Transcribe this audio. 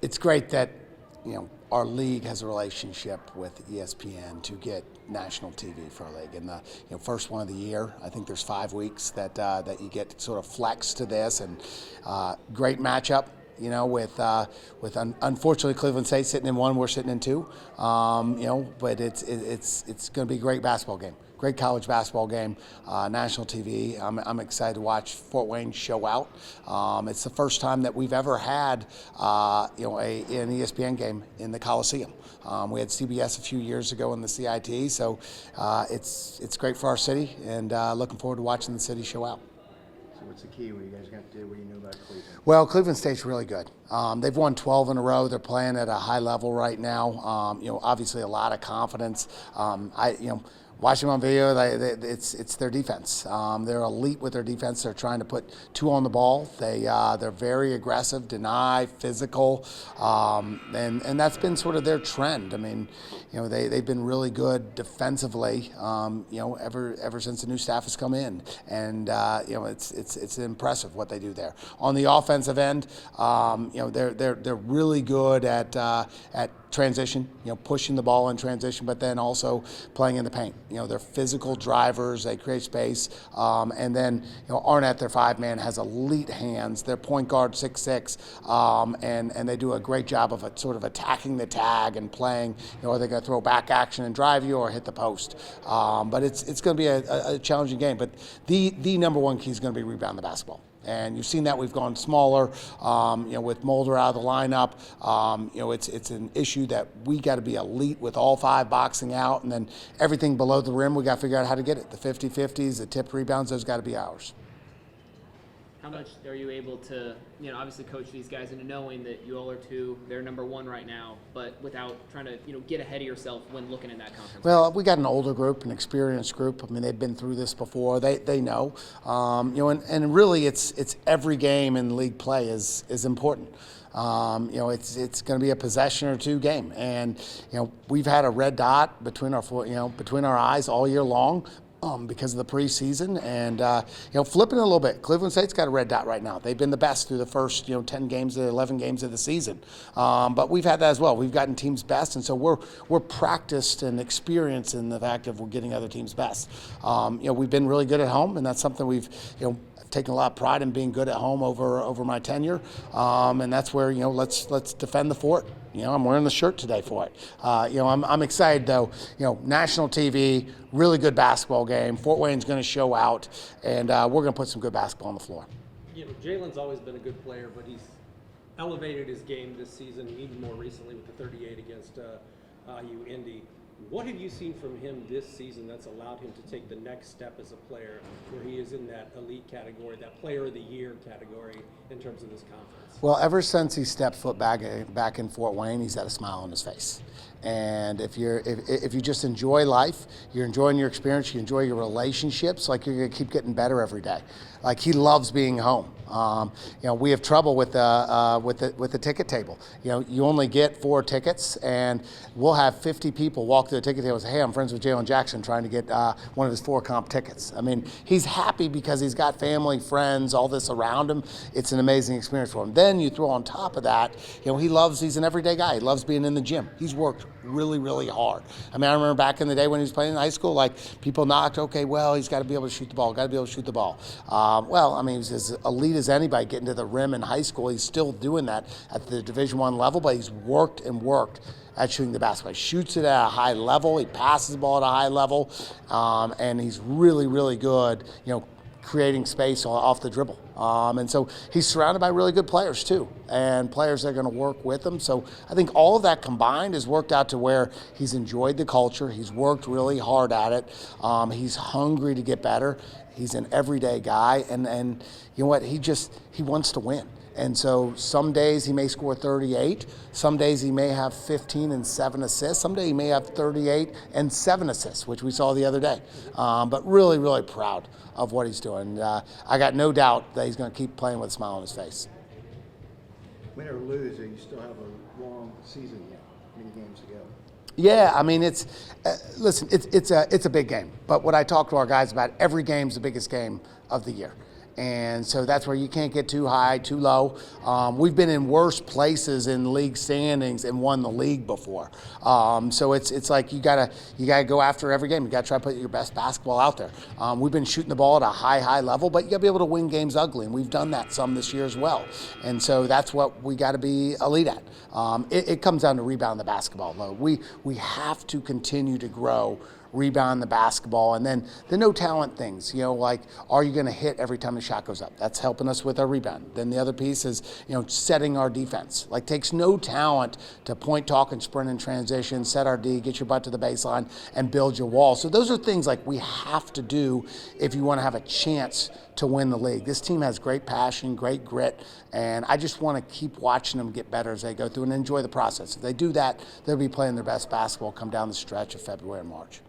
It's great that our league has a relationship with ESPN to get national TV for our league, and the first one of the year. I think there's 5 weeks that you get sort of flex to this, and great matchup. With unfortunately Cleveland State sitting in one, we're sitting in two. But it's going to be a great basketball game. Great college basketball game, national TV. I'm excited to watch Fort Wayne show out. It's the first time that we've ever had an ESPN game in the Coliseum. We had CBS a few years ago in the CIT, so it's great for our city, and looking forward to watching the city show out. So what's the key? What are you guys going to do? What do you know about Cleveland? Well, Cleveland State's really good. They've won 12 in a row. They're playing at a high level right now. Obviously a lot of confidence. Watching them on video, it's their defense. They're elite with their defense. They're trying to put two on the ball. They're very aggressive, deny, physical, and that's been sort of their trend. I mean, they've been really good defensively, ever since the new staff has come in, and it's impressive what they do there. On the offensive end, they're really good at transition, pushing the ball in transition, but then also playing in the paint. They're physical drivers, they create space, and then Arnett, their 5-man, has elite hands. Their point guard 6'6", and they do a great job of sort of attacking the tag and playing. Are they going to throw back action and drive you or hit the post? But it's going to be a challenging game. But the number one key is going to be rebound the basketball. And you've seen that we've gone smaller, with Mulder out of the lineup. It's an issue that we got to be elite with all 5 boxing out, and then everything below the rim, we got to figure out how to get it. The 50-50s, the tipped rebounds, those got to be ours. How much are you able to, obviously coach these guys into knowing that you all are they're number one right now, but without trying to, get ahead of yourself when looking at that conference? Well, we got an older group, an experienced group. I mean, they've been through this before. They know. And really it's every game in league play is important. It's going to be a possession or two game, and we've had a red dot between our eyes all year long. Because of the preseason, and flipping it a little bit. Cleveland State's got a red dot right now. They've been the best through the first 10 games or 11 games of the season, but we've had that as well. We've gotten teams best, and so we're practiced and experienced in the fact of we're getting other teams best. We've been really good at home, and that's something we've taken a lot of pride in being good at home over my tenure, and that's where let's defend the fort. I'm wearing the shirt today for it. I'm excited though. National TV, really good basketball game. Fort Wayne's going to show out, and we're going to put some good basketball on the floor. Jalen's always been a good player, but he's elevated his game this season, even more recently with the 38 against IU Indy. What have you seen from him this season that's allowed him to take the next step as a player, where he is in that elite category, that player of the year category in terms of this conference? Well, ever since he stepped foot back in Fort Wayne, he's had a smile on his face. And if you just enjoy life, you're enjoying your experience, you enjoy your relationships, like you're going to keep getting better every day. Like he loves being home. We have trouble with the ticket table. You only get 4 tickets, and we'll have 50 people walk through the ticket table and say, "Hey, I'm friends with Jalen Jackson, trying to get one of his 4 comp tickets." I mean, he's happy because he's got family, friends, all this around him. It's an amazing experience for him. Then you throw on top of that, he's an everyday guy. He loves being in the gym. He's worked really, really hard. I mean, I remember back in the day when he was playing in high school, like people knocked, okay, well, he's got to be able to shoot the ball, he's as elite as anybody getting to the rim in high school. He's still doing that at the Division I level, but he's worked at shooting the basketball. He shoots it at a high level. He passes the ball at a high level, and he's really, really good, creating space off the dribble. And so he's surrounded by really good players too, and players that are going to work with him. So I think all of that combined has worked out to where he's enjoyed the culture. He's worked really hard at it. He's hungry to get better. He's an everyday guy, and you know what? He wants to win. And so some days he may score 38. Some days he may have 15 and 7 assists. Some day he may have 38 and 7 assists, which we saw the other day. But really, really proud of what he's doing. I got no doubt that he's going to keep playing with a smile on his face. Win or lose, you still have a long season yet, many games to go. Yeah, I mean, it's a big game. But what I talk to our guys about, every game's the biggest game of the year. And so that's where you can't get too high, too low. We've been in worse places in league standings and won the league before. So it's like you gotta go after every game. You gotta try to put your best basketball out there. We've been shooting the ball at a high level, but you gotta be able to win games ugly, and we've done that some this year as well. And so that's what we gotta be elite at. It comes down to rebound the basketball, though. We have to continue to grow, rebound the basketball, and then the no talent things, like, are you going to hit every time the shot goes up? That's helping us with our rebound. Then the other piece is, setting our defense. Like, takes no talent to point, talk, and sprint in transition, set our D, get your butt to the baseline, and build your wall. So those are things like we have to do if you want to have a chance to win the league. This team has great passion, great grit, and I just want to keep watching them get better as they go through and enjoy the process. If they do that, they'll be playing their best basketball come down the stretch of February and March.